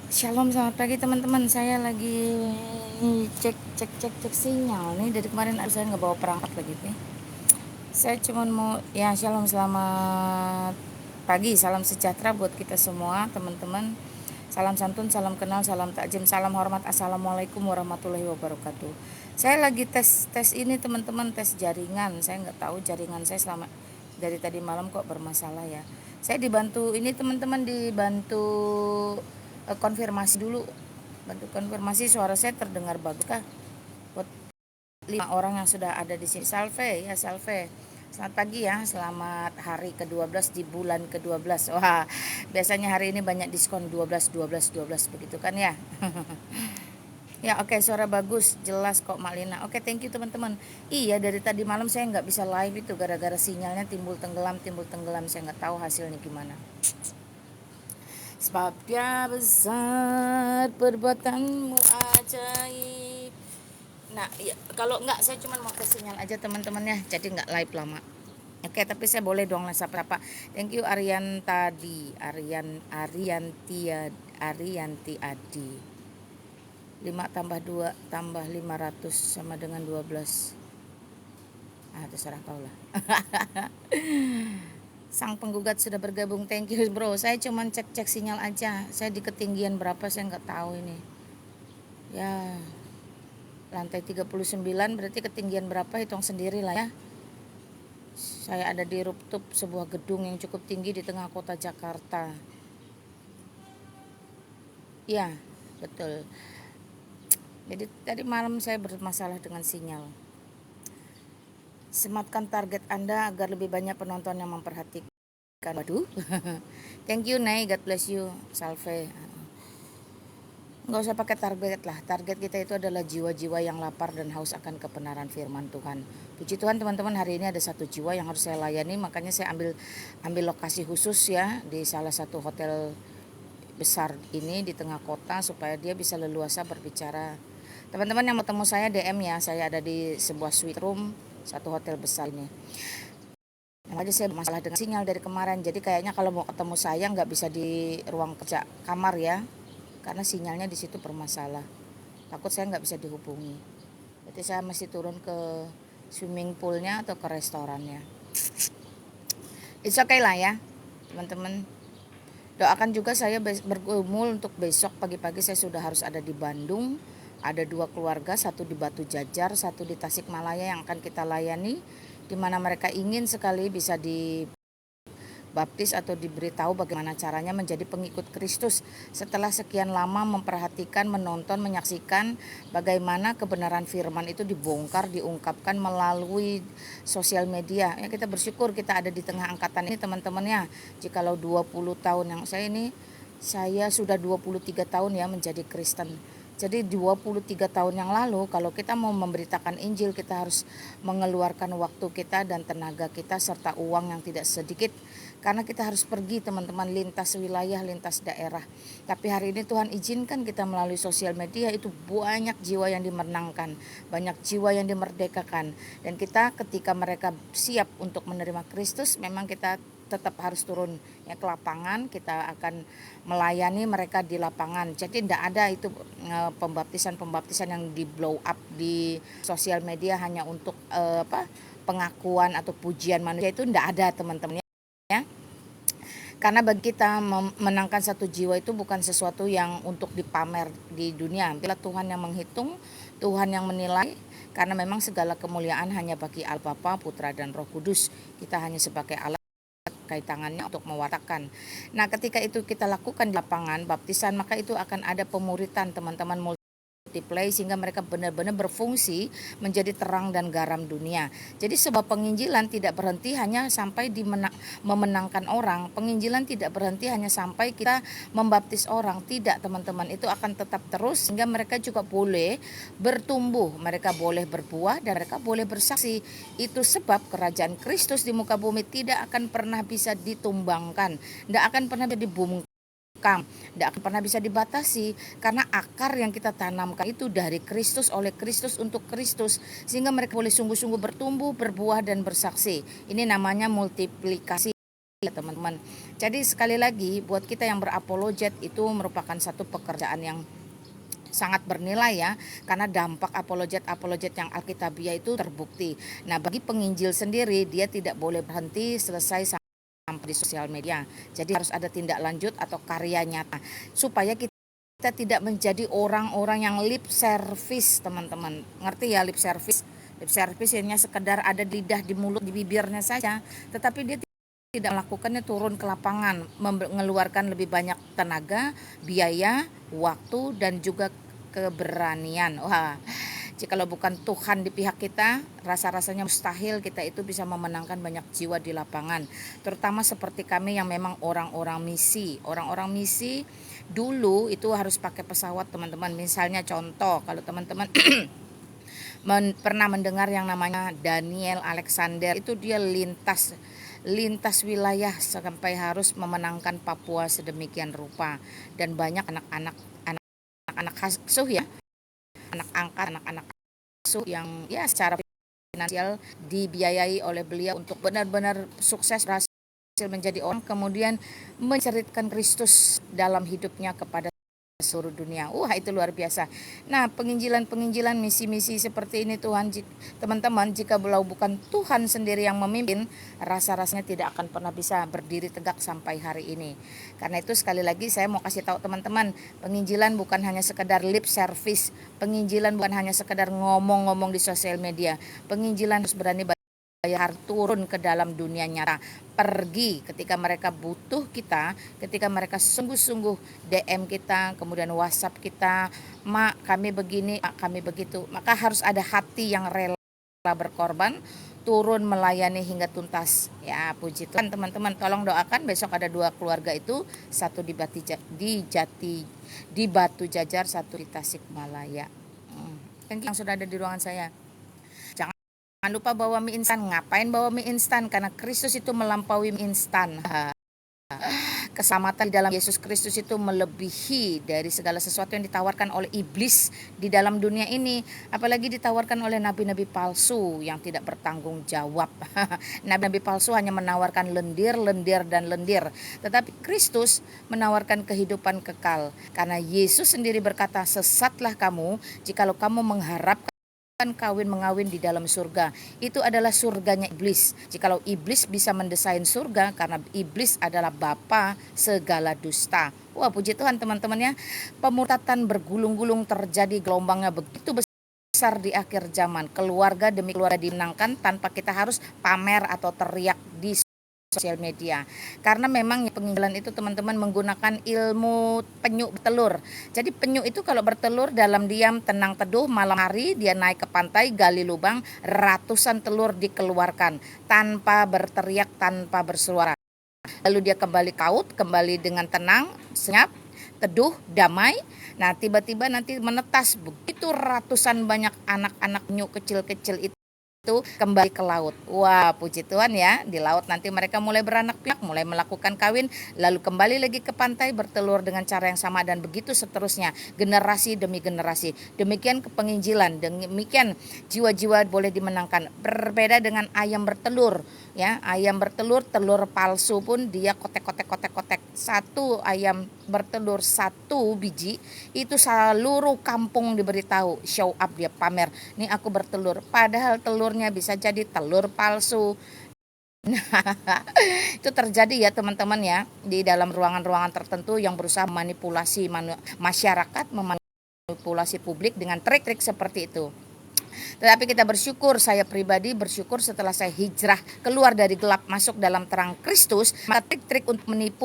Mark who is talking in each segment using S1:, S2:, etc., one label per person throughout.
S1: Shalom, selamat pagi teman-teman. Saya lagi cek sinyal nih. Dari kemarin saya nggak bawa perangkat lagi nih. Saya cuma mau shalom, selamat pagi, salam sejahtera buat kita semua teman-teman. Salam santun, salam kenal, salam takjim, salam hormat. Assalamualaikum warahmatullahi wabarakatuh. Saya lagi tes ini teman-teman, tes jaringan. Saya nggak tahu jaringan saya selama dari tadi malam kok bermasalah ya. Saya dibantu ini teman-teman, dibantu konfirmasi dulu. Bantu konfirmasi suara saya terdengar bagus kah? Buat 5 orang yang sudah ada di sini. Salve ya, salve. Selamat pagi ya, selamat hari ke-12 di bulan ke-12. Wah, biasanya hari ini banyak diskon 12 begitu kan ya. Ya oke, suara bagus, jelas kok Malina. Oke, thank you teman-teman. Iya, dari tadi malam saya nggak bisa live itu gara-gara sinyalnya timbul tenggelam. Saya nggak tahu hasilnya gimana. Sebab dia besar, perbuatanmu ajaib. Nah, ya, kalau enggak saya cuma mau tes sinyal aja teman-teman ya, jadi enggak live lama. Oke, tapi saya boleh dong sapa. Thank you Arianti Adi. 5 tambah 2 tambah 500 sama dengan 12. Terserah kau lah. Sang penggugat sudah bergabung, thank you bro. Saya cuma cek sinyal aja. Saya di ketinggian berapa saya nggak tahu ini. Ya, lantai 39 berarti ketinggian berapa, hitung sendiri lah ya. Saya ada di rooftop sebuah gedung yang cukup tinggi di tengah kota Jakarta. Ya, betul. Jadi tadi malam saya bermasalah dengan sinyal. Sematkan target Anda agar lebih banyak penonton yang memperhatikan. Waduh. Thank you Nay, God bless you. Salve. Nggak usah pakai target lah. Target kita itu adalah jiwa-jiwa yang lapar dan haus akan kebenaran firman Tuhan. Puji Tuhan teman-teman, hari ini ada satu jiwa yang harus saya layani. Makanya saya ambil lokasi khusus ya di salah satu hotel besar ini di tengah kota supaya dia bisa leluasa berbicara. Teman-teman yang mau temu saya DM ya. Saya ada di sebuah suite room satu hotel besar ini. Makanya saya bermasalah dengan sinyal dari kemarin. Jadi kayaknya kalau mau ketemu saya nggak bisa di ruang kerja kamar ya, karena sinyalnya di situ bermasalah. Takut saya nggak bisa dihubungi. Berarti saya mesti turun ke swimming poolnya atau ke restorannya. It's okay lah ya teman-teman. Doakan juga saya bergumul untuk besok pagi-pagi saya sudah harus ada di Bandung. Ada 2 keluarga, satu di Batu Jajar, satu di Tasikmalaya yang akan kita layani, di mana mereka ingin sekali bisa dibaptis atau diberitahu bagaimana caranya menjadi pengikut Kristus setelah sekian lama memperhatikan, menonton, menyaksikan bagaimana kebenaran firman itu dibongkar, diungkapkan melalui sosial media. Ya, kita bersyukur kita ada di tengah angkatan ini teman-teman ya. Jikalau 20 tahun yang saya sudah 23 tahun ya menjadi Kristen. Jadi 23 tahun yang lalu kalau kita mau memberitakan Injil, kita harus mengeluarkan waktu kita dan tenaga kita serta uang yang tidak sedikit. Karena kita harus pergi teman-teman, lintas wilayah, lintas daerah. Tapi hari ini Tuhan izinkan kita melalui sosial media, itu banyak jiwa yang dimenangkan, banyak jiwa yang dimerdekakan. Dan kita ketika mereka siap untuk menerima Kristus, memang kita tetap harus turun ya ke lapangan. Kita akan melayani mereka di lapangan. Jadi tidak ada itu pembaptisan yang di blow up di sosial media hanya untuk pengakuan atau pujian manusia, itu tidak ada teman-teman ya. Karena bagi kita memenangkan satu jiwa itu bukan sesuatu yang untuk dipamer di dunia. Bila Tuhan yang menghitung, Tuhan yang menilai, karena memang segala kemuliaan hanya bagi Allah Bapa, Putra dan Roh Kudus. Kita hanya sebagai alat kait tangannya untuk mewartakan. Nah, ketika itu kita lakukan di lapangan baptisan, maka itu akan ada pemuritan teman-teman multiply sehingga mereka benar-benar berfungsi menjadi terang dan garam dunia. Jadi sebuah penginjilan tidak berhenti hanya sampai memenangkan orang. Penginjilan tidak berhenti hanya sampai kita membaptis orang. Tidak teman-teman, itu akan tetap terus sehingga mereka juga boleh bertumbuh, mereka boleh berbuah dan mereka boleh bersaksi. Itu sebab kerajaan Kristus di muka bumi tidak akan pernah bisa ditumbangkan, tidak akan pernah dibungkam, tidak akan pernah bisa dibatasi, karena akar yang kita tanamkan itu dari Kristus, oleh Kristus, untuk Kristus, sehingga mereka boleh sungguh-sungguh bertumbuh, berbuah dan bersaksi. Ini namanya multiplikasi ya teman-teman. Jadi sekali lagi buat kita yang berapologet itu merupakan satu pekerjaan yang sangat bernilai ya, karena dampak apologet yang alkitabiah itu terbukti. Nah bagi penginjil sendiri dia tidak boleh berhenti selesai sampai di sosial media. Jadi harus ada tindak lanjut atau karya nyata supaya kita tidak menjadi orang-orang yang lip service teman-teman. Ngerti ya lip service? Lip service hanya sekedar ada di lidah, di mulut, di bibirnya saja, tetapi dia tidak melakukannya turun ke lapangan, mengeluarkan lebih banyak tenaga, biaya, waktu, dan juga keberanian. Wah, jikalau bukan Tuhan di pihak kita, rasa-rasanya mustahil kita itu bisa memenangkan banyak jiwa di lapangan. Terutama seperti kami yang memang orang-orang misi. Orang-orang misi dulu itu harus pakai pesawat teman-teman. Misalnya contoh, kalau teman-teman pernah mendengar yang namanya Daniel Alexander, itu dia lintas wilayah sampai harus memenangkan Papua sedemikian rupa, dan banyak anak-anak asuh ya, anak angkat, anak-anak asuh yang ya secara finansial dibiayai oleh beliau untuk benar-benar sukses berhasil menjadi orang, kemudian menceritakan Kristus dalam hidupnya kepada seluruh dunia. Wah itu luar biasa. Nah penginjilan misi-misi seperti ini Tuhan, teman-teman, jika bukan Tuhan sendiri yang memimpin, rasa-rasanya tidak akan pernah bisa berdiri tegak sampai hari ini. Karena itu sekali lagi saya mau kasih tahu teman-teman, penginjilan bukan hanya sekedar lip service, penginjilan bukan hanya sekedar ngomong-ngomong di sosial media, penginjilan harus berani bayar turun ke dalam dunia nyata, pergi ketika mereka butuh kita, ketika mereka sungguh-sungguh DM kita, kemudian WhatsApp kita, mak kami begini, mak kami begitu, maka harus ada hati yang rela berkorban, turun melayani hingga tuntas. Ya puji Tuhan teman-teman, tolong doakan besok ada 2 keluarga itu, satu di Batu Jajar, satu di Tasikmalaya. Yang sudah ada di ruangan saya. Jangan lupa bawa mie instan. Ngapain bawa mie instan? Karena Kristus itu melampaui mie instan. Keselamatan di dalam Yesus Kristus itu melebihi dari segala sesuatu yang ditawarkan oleh iblis di dalam dunia ini. Apalagi ditawarkan oleh nabi-nabi palsu yang tidak bertanggung jawab. Nabi-nabi palsu hanya menawarkan lendir. Tetapi Kristus menawarkan kehidupan kekal. Karena Yesus sendiri berkata, sesatlah kamu jikalau kamu mengharapkan mengawin di dalam surga. Itu adalah surganya iblis. Jikalau iblis bisa mendesain surga, karena iblis adalah bapa segala dusta. Wah puji Tuhan teman-teman ya, pemurtatan bergulung-gulung terjadi, gelombangnya begitu besar di akhir zaman. Keluarga demi keluarga dimenangkan tanpa kita harus pamer atau teriak di sosial media. Karena memang penginjilan itu teman-teman menggunakan ilmu penyu bertelur. Jadi penyu itu kalau bertelur dalam diam, tenang, teduh, malam hari dia naik ke pantai, gali lubang, ratusan telur dikeluarkan tanpa berteriak, tanpa bersuara. Lalu dia kembali dengan tenang, senyap, teduh, damai. Nah tiba-tiba nanti menetas begitu ratusan banyak anak-anak penyu kecil-kecil itu kembali ke laut. Wah puji Tuhan ya, di laut nanti mereka mulai beranak pinak, mulai melakukan kawin, lalu kembali lagi ke pantai bertelur dengan cara yang sama, dan begitu seterusnya, generasi demi generasi. Demikian kepenginjilan, demikian jiwa-jiwa boleh dimenangkan. Berbeda dengan ayam bertelur ya, ayam bertelur, telur palsu pun dia kotek. Satu ayam bertelur 1 biji itu seluruh kampung diberitahu, show up, dia pamer, nih aku bertelur, padahal telurnya bisa jadi telur palsu. Itu terjadi ya teman-teman ya, di dalam ruangan-ruangan tertentu yang berusaha manipulasi masyarakat, memanipulasi publik dengan trik-trik seperti itu. Tetapi kita bersyukur, saya pribadi bersyukur setelah saya hijrah keluar dari gelap masuk dalam terang Kristus, maka trik-trik untuk menipu,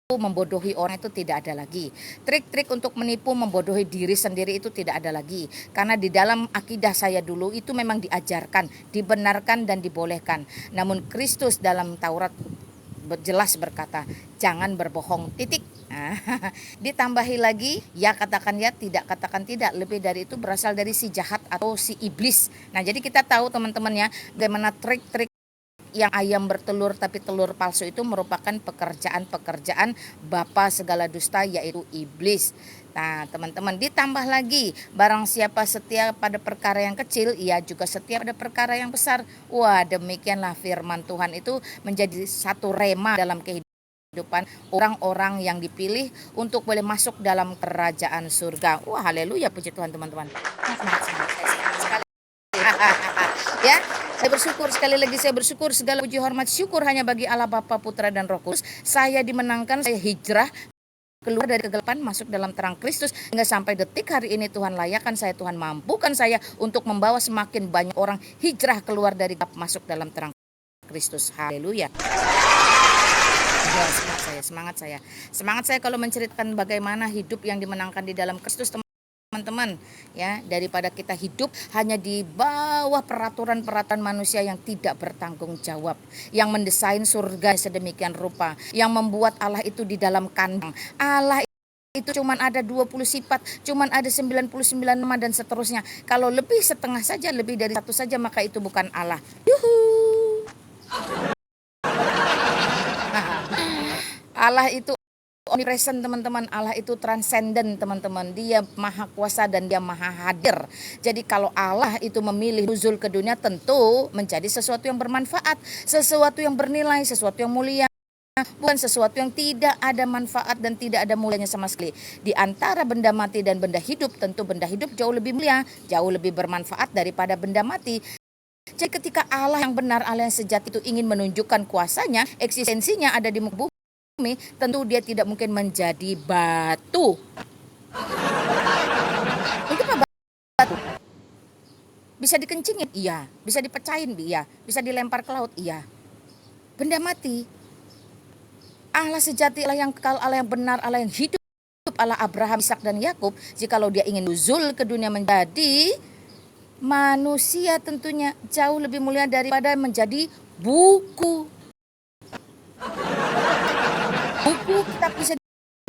S1: membodohi orang itu tidak ada lagi. Trik-trik untuk menipu, membodohi diri sendiri itu tidak ada lagi. Karena di dalam akidah saya dulu itu memang diajarkan, dibenarkan dan dibolehkan. Namun Kristus dalam Taurat jelas berkata, jangan berbohong, titik. Ditambahi lagi, ya katakan ya, tidak katakan tidak. Lebih dari itu berasal dari si jahat atau si iblis. Nah jadi kita tahu teman-teman ya, bagaimana trik-trik yang ayam bertelur tapi telur palsu itu merupakan pekerjaan-pekerjaan bapa segala dusta, yaitu iblis. Nah, teman-teman, ditambah lagi, barang siapa setia pada perkara yang kecil, ia juga setia pada perkara yang besar. Wah, demikianlah firman Tuhan itu menjadi satu rema dalam kehidupan orang-orang yang dipilih untuk boleh masuk dalam kerajaan surga. Wah, haleluya, puji Tuhan, teman-teman. Semangat, semangat, saya semangat sekali. Ya, saya bersyukur, sekali lagi saya bersyukur, segala puji hormat syukur hanya bagi Allah Bapa, Putra dan Roh Kudus. Saya dimenangkan, saya hijrah keluar dari kegelapan masuk dalam terang Kristus, hingga sampai detik hari ini Tuhan layakan saya, Tuhan mampukan saya untuk membawa semakin banyak orang hijrah keluar dari gelap masuk dalam terang Kristus. Haleluya. Ya, semangat saya kalau menceritakan bagaimana hidup yang dimenangkan di dalam Kristus, teman-teman, ya, daripada kita hidup hanya di bawah peraturan-peraturan manusia yang tidak bertanggung jawab, yang mendesain surga sedemikian rupa, yang membuat Allah itu di dalam kandang. Allah itu cuman ada 20 sifat, cuman ada 99 nama dan seterusnya. Kalau lebih setengah saja, lebih dari satu saja, maka itu bukan Allah. Yuhu. Allah itu omnipresent, teman-teman. Allah itu transcendent, teman-teman. Dia maha kuasa dan dia maha hadir. Jadi kalau Allah itu memilih nuzul ke dunia, tentu menjadi sesuatu yang bermanfaat, sesuatu yang bernilai, sesuatu yang mulia, bukan sesuatu yang tidak ada manfaat dan tidak ada mulianya sama sekali. Di antara benda mati dan benda hidup, tentu benda hidup jauh lebih mulia, jauh lebih bermanfaat daripada benda mati. Jadi ketika Allah yang benar, Allah yang sejati itu ingin menunjukkan kuasanya, eksistensinya ada di muka bumi, tentu dia tidak mungkin menjadi batu. Itu apa batu? Bisa dikencingin? Iya. Bisa dipecahin? Iya. Bisa dilempar ke laut? Iya. Benda mati. Allah sejati, Allah yang kekal, Allah yang benar, Allah yang hidup, Allah Abraham, Ishak dan Yakub, jikalau dia ingin nuzul ke dunia menjadi manusia, tentunya jauh lebih mulia daripada menjadi buku. Buku kitab bisa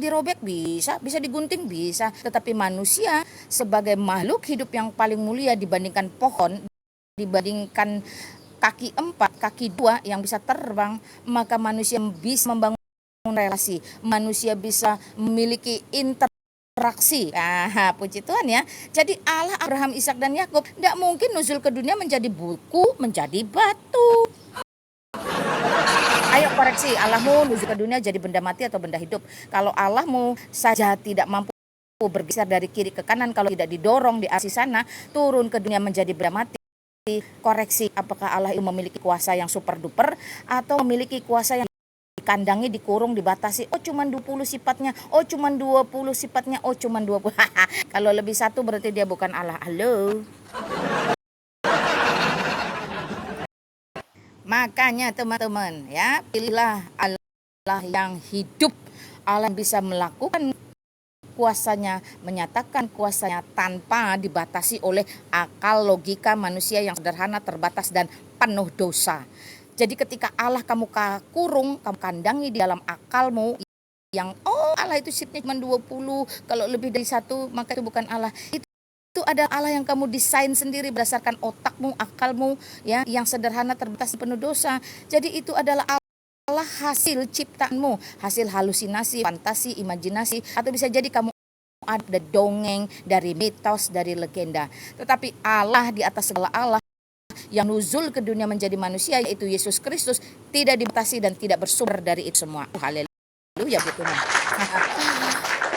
S1: dirobek, bisa digunting, bisa. Tetapi manusia sebagai makhluk hidup yang paling mulia dibandingkan pohon, dibandingkan kaki 4, kaki 2 yang bisa terbang, maka manusia bisa membangun relasi, manusia bisa memiliki interaksi. Puji Tuhan ya. Jadi Allah Abraham, Ishak dan Yakub tidak mungkin nuzul ke dunia menjadi buku, menjadi batu. Ayo koreksi, Allahmu nuzul ke dunia jadi benda mati atau benda hidup? Kalau Allahmu saja tidak mampu bergeser dari kiri ke kanan, kalau tidak didorong di arah sana, turun ke dunia menjadi benda mati. Koreksi, apakah Allah itu memiliki kuasa yang super duper atau memiliki kuasa yang dikandangi, dikurung, dibatasi? Oh cuman 20 sifatnya, oh cuman 20 sifatnya, oh cuman 20. Kalau lebih satu berarti dia bukan Allah. Halo. Makanya teman-teman ya, pilihlah Allah yang hidup, Allah yang bisa melakukan kuasanya, menyatakan kuasanya tanpa dibatasi oleh akal logika manusia yang sederhana, terbatas dan penuh dosa. Jadi ketika Allah kamu kurung, kamu kandangi di dalam akalmu yang Allah itu sifatnya cuma 20, kalau lebih dari satu maka itu bukan Allah. Itu ada Allah yang kamu desain sendiri berdasarkan otakmu, akalmu ya, yang sederhana, terbatas, penuh dosa. Jadi itu adalah Allah hasil ciptaanmu, hasil halusinasi, fantasi, imajinasi, atau bisa jadi kamu ada dongeng dari mitos, dari legenda. Tetapi Allah di atas segala Allah yang nuzul ke dunia menjadi manusia, yaitu Yesus Kristus, tidak dibatasi dan tidak bersumber dari itu semua. Haleluya, betul.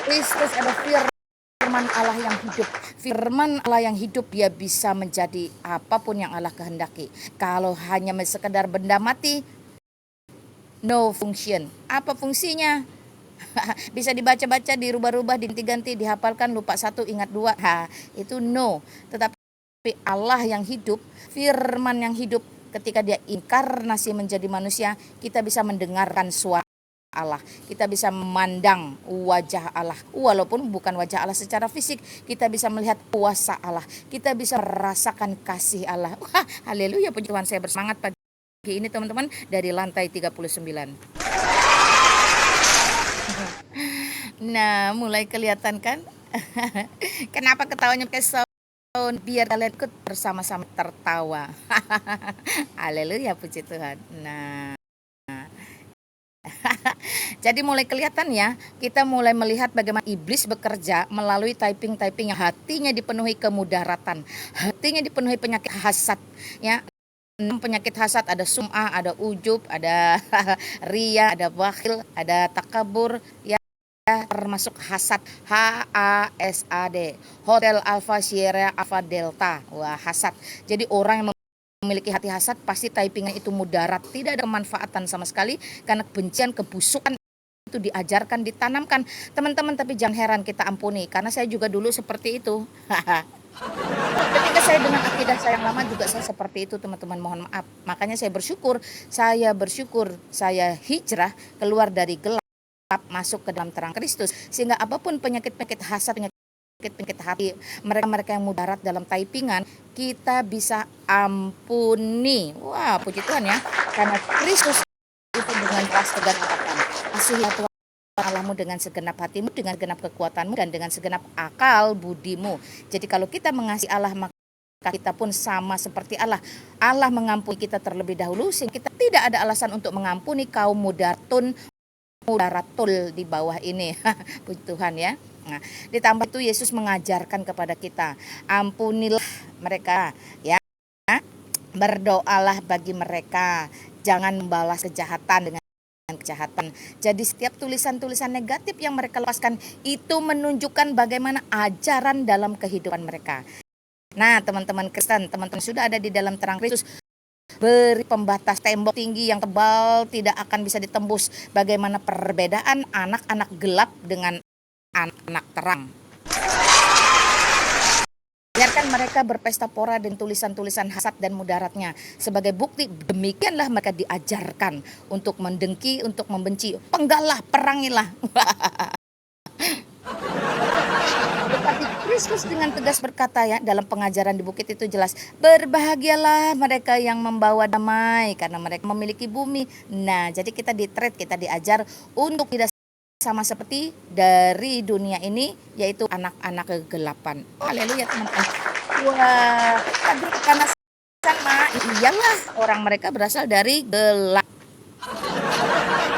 S1: Kristus adalah firman Allah yang hidup. Firman Allah yang hidup, dia bisa menjadi apapun yang Allah kehendaki. Kalau hanya sekedar benda mati, no function. Apa fungsinya? Bisa dibaca-baca, dirubah-rubah, diganti-ganti, dihafalkan, lupa satu, ingat dua. Itu no. Tetapi Allah yang hidup, firman yang hidup, ketika dia inkarnasi menjadi manusia, kita bisa mendengarkan suara Allah, kita bisa memandang wajah Allah, walaupun bukan wajah Allah secara fisik, kita bisa melihat kuasa Allah, kita bisa merasakan kasih Allah. Wah, haleluya, puji Tuhan. Saya bersemangat pagi ini teman-teman dari lantai 39. Nah, mulai kelihatan kan? Kenapa ketawanya pakai biar kalian ikut bersama-sama tertawa. Haleluya, puji Tuhan. Nah, jadi mulai kelihatan ya, kita mulai melihat bagaimana iblis bekerja melalui typing-typing yang hatinya dipenuhi kemudaratan, hatinya dipenuhi penyakit hasad, ya. 6 penyakit hasad, ada sum'ah, ada ujub, ada ria, ada bakhil, ada takabur, ya, termasuk hasad, HASAD, Hotel Alpha Sierra Alpha Delta. Wah, hasad. Jadi orang yang memiliki hati hasad pasti typingnya itu mudarat, tidak ada kemanfaatan sama sekali karena kebencian, kebusukan itu diajarkan, ditanamkan. Teman-teman, tapi jangan heran, kita ampuni karena saya juga dulu seperti itu. Ketika saya dengan akidah saya yang lama juga saya seperti itu, teman-teman, mohon maaf. Makanya saya bersyukur saya hijrah keluar dari gelap masuk ke dalam terang Kristus, sehingga apapun penyakit-penyakit hasad, penyakit hati, mereka-mereka yang mudarat dalam typingan, kita bisa ampuni. Wah, puji Tuhan ya, karena Kristus itu dengan keras tegar katakan, kasihilah Tuhan Allahmu dengan segenap hatimu, dengan segenap kekuatanmu, dan dengan segenap akal budimu. Jadi kalau kita mengasihi Allah, maka kita pun sama seperti Allah. Allah mengampuni kita terlebih dahulu, sehingga kita tidak ada alasan untuk mengampuni kaum mudaratul di bawah ini. Puji Tuhan ya. Nah, ditambah itu Yesus mengajarkan kepada kita, ampunilah mereka, ya. Berdoalah bagi mereka, jangan membalas kejahatan dengan kejahatan. Jadi setiap tulisan-tulisan negatif yang mereka lepaskan itu menunjukkan bagaimana ajaran dalam kehidupan mereka. Nah, teman-teman Kristen, teman-teman sudah ada di dalam terang Kristus, beri pembatas tembok tinggi yang tebal, tidak akan bisa ditembus bagaimana perbedaan anak-anak gelap dengan anak-anak terang. Biarkan mereka berpesta pora dan tulisan-tulisan hasad dan mudaratnya. Sebagai bukti, demikianlah mereka diajarkan untuk mendengki, untuk membenci. Penggalah, perangilah. Tetapi Kristus dengan tegas berkata ya, dalam pengajaran di bukit itu jelas, berbahagialah mereka yang membawa damai, karena mereka memiliki bumi. Nah, jadi kita kita diajar untuk tidak sama seperti dari dunia ini, yaitu anak-anak kegelapan. Haleluya, teman-teman. Wah, tapi karena sama, iyalah orang mereka berasal dari gelap.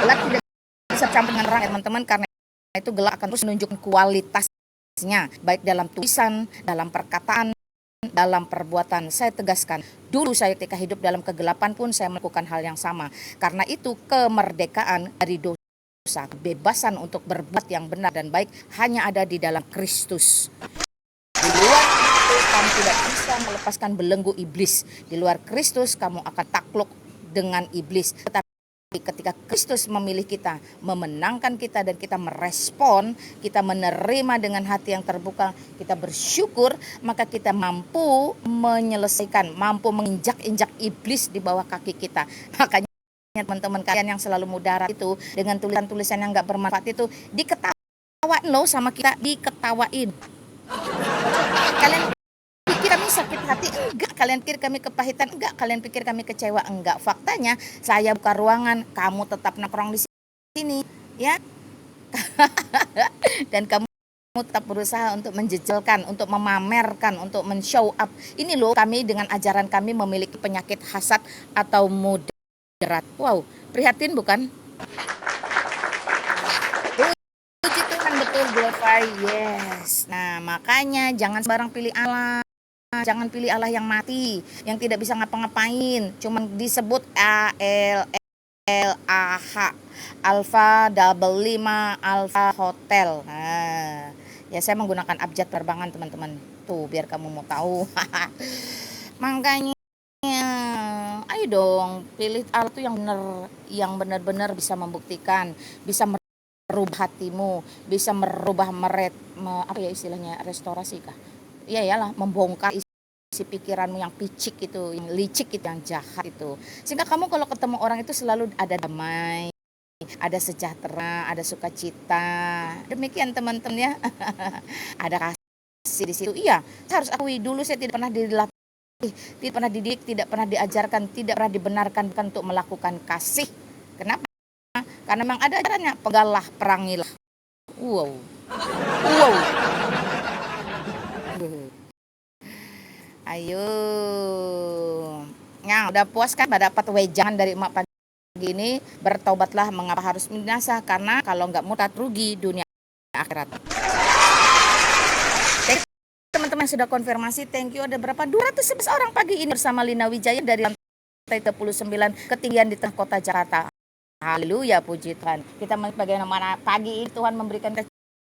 S1: Gelap tidak bisa campur dengan terang, teman-teman, karena itu gelap akan terus menunjukkan kualitasnya, baik dalam tulisan, dalam perkataan, dalam perbuatan. Saya tegaskan, dulu saya ketika hidup dalam kegelapan pun saya melakukan hal yang sama. Karena itu kemerdekaan dari dosa, kebebasan untuk berbuat yang benar dan baik hanya ada di dalam Kristus. Di luar itu kamu tidak bisa melepaskan belenggu iblis. Di luar Kristus kamu akan takluk dengan iblis. Tetapi ketika Kristus memilih kita, memenangkan kita, dan kita merespon, kita menerima dengan hati yang terbuka, kita bersyukur, maka kita mampu menyelesaikan, mampu menginjak-injak iblis di bawah kaki kita. Makanya teman-teman kalian yang selalu mudarat itu dengan tulisan-tulisan yang gak bermanfaat itu diketawain loh sama kita, diketawain. Kalian pikir kami sakit hati? Enggak. Kalian pikir kami kepahitan? Enggak. Kalian pikir kami kecewa? Enggak. Faktanya saya buka ruangan, kamu tetap nongkrong di sini, ya. Dan kamu tetap berusaha untuk menjejelkan, untuk memamerkan, untuk men-show up. Ini loh, kami dengan ajaran kami memiliki penyakit hasad atau mudarat. Wow, prihatin bukan? Puji Tuhan, betul, glorify, yes. Nah, makanya jangan sembarang pilih Allah. Jangan pilih Allah yang mati, yang tidak bisa ngapa-ngapain, cuman disebut ALLAH, Alpha Double 5 Alpha Hotel. Nah, ya saya menggunakan abjad penerbangan, teman-teman. Tuh, biar kamu mau tahu. Makanya ayo dong, pilih Allah tuh yang benar, yang benar-benar bisa membuktikan, bisa merubah hatimu, bisa merubah apa ya istilahnya, restorasi kah? Iya iyalah, membongkar isi pikiranmu yang picik itu, yang licik itu, yang jahat itu. Sehingga kamu kalau ketemu orang itu selalu ada damai, ada sejahtera, ada sukacita. Demikian teman-teman ya. Ada kasih di situ. Iya, saya harus akui dulu saya tidak pernah dilatih, tidak pernah dididik, tidak pernah diajarkan, tidak pernah dibenarkan untuk melakukan kasih. Kenapa? Karena memang ada ajarannya, penggalah, perangilah. Wow. Ayo. Nah, udah puas kan dapat wejangan dari emak pagi ini? Bertobatlah, mengapa harus binasa? Karena kalau nggak murtad rugi dunia akhirat. Thank you teman-teman sudah konfirmasi. Thank you. Ada berapa? 211 orang pagi ini bersama Lina Wijaya dari lantai 39 ketinggian di tengah kota Jakarta. Haleluya, puji Tuhan. Kita bagaimana pagi ini Tuhan memberikan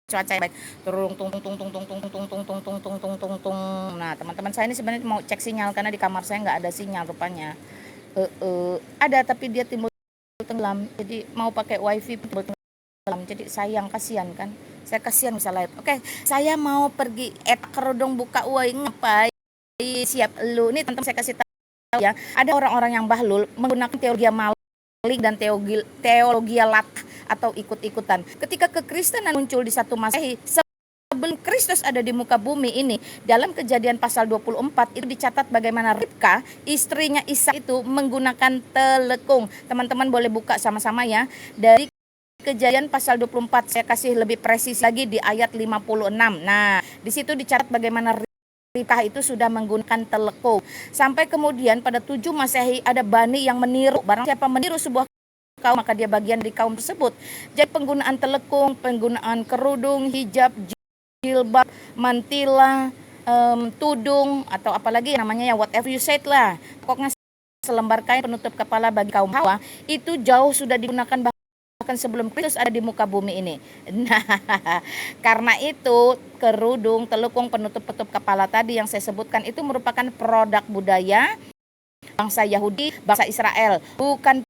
S1: cuaca yang baik. Turung tung tung tung tung tung tung tung tung tung tung tung tung tung tung. Nah, teman-teman saya ini sebenarnya mau cek sinyal karena di kamar saya nggak ada sinyal rupanya. Ada tapi dia timbul tenggelam. Jadi mau pakai wifi timbul tenggelam. Jadi sayang, kasihan kan. Saya kasihan bisa live. Oke, saya mau pergi kerudung buka uai ngapain? Siap lu. Nih teman-teman saya kasih tahu ya. Ada orang-orang yang bahlul menggunakan teologi maling dan teologi lat atau ikut-ikutan. Ketika kekristenan muncul di satu Masehi, sebelum Kristus ada di muka bumi ini, dalam Kejadian pasal 24 itu dicatat bagaimana Ribka, istrinya Ishak itu menggunakan telekung. Teman-teman boleh buka sama-sama ya. Dari Kejadian pasal 24, saya kasih lebih presisi lagi di ayat 56. Nah, di situ dicatat bagaimana Ribka itu sudah menggunakan telekung. Sampai kemudian pada 7 Masehi ada Bani yang meniru. Barang siapa meniru sebuah kaum, maka dia bagian dari kaum tersebut. Jadi penggunaan telekung, penggunaan kerudung, hijab, jilbab, mantila, tudung, atau apalagi namanya ya, whatever you said lah. Pokoknya selembar kain penutup kepala bagi kaum Hawa, itu jauh sudah digunakan bahkan sebelum Kristus ada di muka bumi ini. Nah, karena itu kerudung, telekung, penutup kepala tadi yang saya sebutkan itu merupakan produk budaya bangsa Yahudi, bangsa Israel, bukan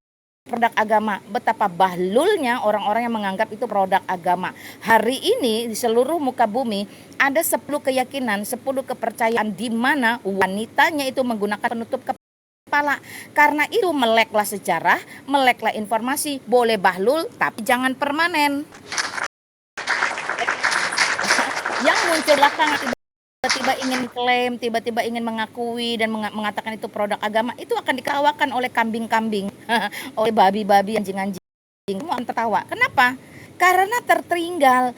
S1: produk agama. Betapa bahlulnya orang-orang yang menganggap itu produk agama. Hari ini di seluruh muka bumi ada 10 keyakinan, 10 kepercayaan di mana wanitanya itu menggunakan penutup kepala. Karena itu meleklah sejarah, meleklah informasi, boleh bahlul tapi jangan permanen. Yang muncul belakangan tiba-tiba ingin klaim, tiba-tiba ingin mengakui dan mengatakan itu produk agama, itu akan dikawalkan oleh kambing-kambing, oleh babi-babi, anjing-anjing. Kamu akan tertawa. Kenapa? Karena tertinggal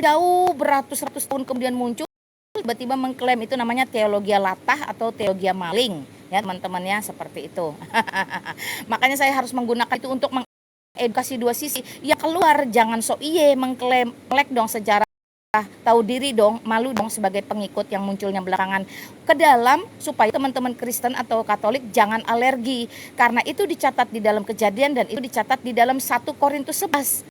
S1: jauh beratus-ratus tahun kemudian muncul, tiba-tiba mengklaim itu namanya teologi latah atau teologi maling. Ya teman-teman ya, seperti itu. Makanya saya harus menggunakan itu untuk mengedukasi dua sisi. Ya keluar, jangan sok iye mengklaim, melek dong sejarah. Tahu diri dong, malu dong sebagai pengikut yang munculnya belakangan ke dalam, supaya teman-teman Kristen atau Katolik jangan alergi, karena itu dicatat di dalam Kejadian dan itu dicatat di dalam 1 Korintus 11.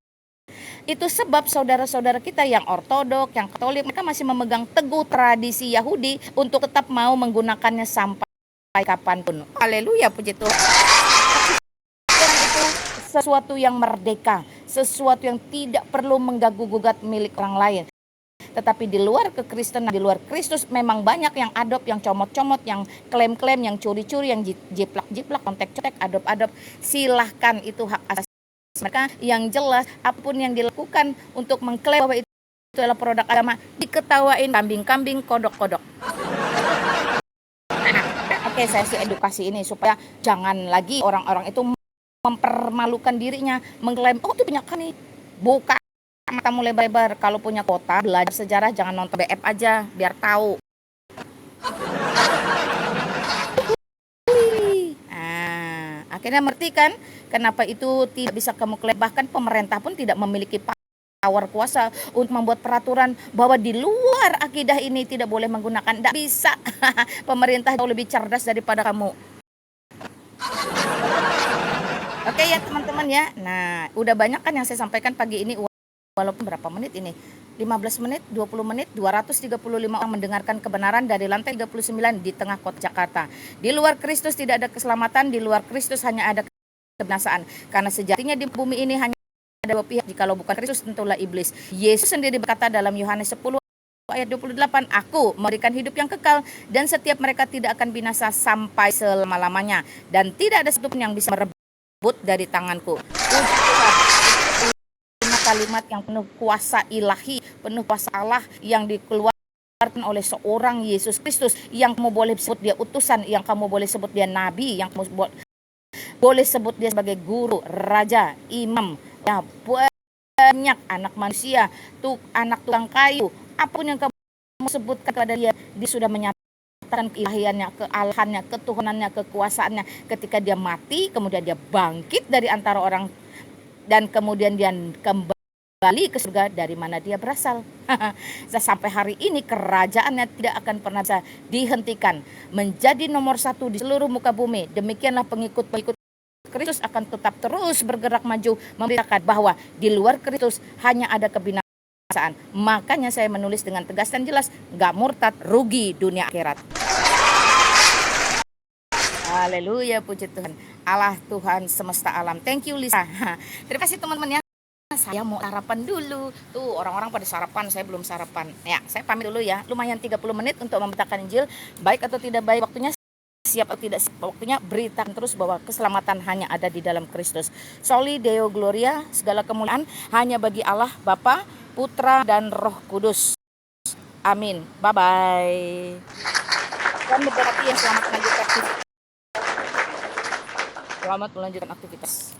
S1: Itu sebab saudara-saudara kita yang ortodok, yang Katolik, mereka masih memegang teguh tradisi Yahudi untuk tetap mau menggunakannya sampai kapanpun. Haleluya, puji Tuhan. Itu sesuatu yang merdeka, sesuatu yang tidak perlu mengganggu-gugat milik orang lain. Tetapi di luar kekristenan, di luar Kristus memang banyak yang adop, yang comot-comot, yang klaim-klaim, yang curi-curi, yang jiplak-jiplak, kontek-contek, adop-adop. Silahkan, itu hak asasi mereka. Yang jelas apapun yang dilakukan untuk mengklaim bahwa itu adalah produk agama, diketawain kambing-kambing, kodok-kodok. Oke, saya sih edukasi ini supaya jangan lagi orang-orang itu mempermalukan dirinya, mengklaim, oh itu punya kami. Buka matamu lebar-lebar. Kalau punya kota, belajar sejarah, jangan nonton BF aja, biar tahu. Nah, akhirnya mengerti kan kenapa itu tidak bisa kamu klaim. Bahkan pemerintah pun tidak memiliki power kuasa untuk membuat peraturan bahwa di luar akidah ini tidak boleh menggunakan. Tidak bisa. Pemerintah jauh lebih cerdas daripada kamu. Oke ya teman-teman ya. Nah, udah banyak kan yang saya sampaikan pagi ini. Walaupun berapa menit ini? 15 menit, 20 menit, 235 orang mendengarkan kebenaran dari lantai 39 di tengah kota Jakarta. Di luar Kristus tidak ada keselamatan, di luar Kristus hanya ada kebinasaan. Karena sejatinya di bumi ini hanya ada dua pihak, jikalau bukan Kristus tentulah iblis. Yesus sendiri berkata dalam Yohanes 10 ayat 28, aku memberikan hidup yang kekal dan setiap mereka tidak akan binasa sampai selama-lamanya. Dan tidak ada satupun yang bisa merebut dari tanganku. Kalimat yang penuh kuasa ilahi, penuh kuasa Allah yang dikeluarkan oleh seorang Yesus Kristus, yang kamu boleh sebut dia utusan, yang kamu boleh sebut dia nabi, yang kamu boleh sebut dia sebagai guru, raja, imam. Ya, banyak anak manusia, anak tukang kayu, apapun yang kamu sebutkan kepada dia, dia sudah menyatakan menyatakan keilahiannya, kealahannya, ketuhanannya, kekuasaannya ketika dia mati, kemudian dia bangkit dari antara orang, dan kemudian dia kembali ke surga dari mana dia berasal. Sampai hari ini kerajaannya tidak akan pernah bisa dihentikan, menjadi nomor satu di seluruh muka bumi. Demikianlah pengikut-pengikut Kristus akan tetap terus bergerak maju, memberitakan bahwa di luar Kristus hanya ada kebinasaan. Makanya saya menulis dengan tegas dan jelas, gak murtad, rugi dunia akhirat. Haleluya, puji Tuhan. Allah Tuhan semesta alam. Thank you Lisa. Terima kasih teman-teman ya. Saya mau sarapan dulu. Tuh orang-orang pada sarapan, saya belum sarapan. Ya, saya pamit dulu ya. Lumayan 30 menit untuk memberitakan Injil. Baik atau tidak baik waktunya, siap atau tidak siap waktunya, beritakan terus bahwa keselamatan hanya ada di dalam Kristus. Soli Deo Gloria, segala kemuliaan hanya bagi Allah Bapa, Putra dan Roh Kudus. Amin. Bye bye. Dan beberapa yang selamat melanjutkan aktivitas.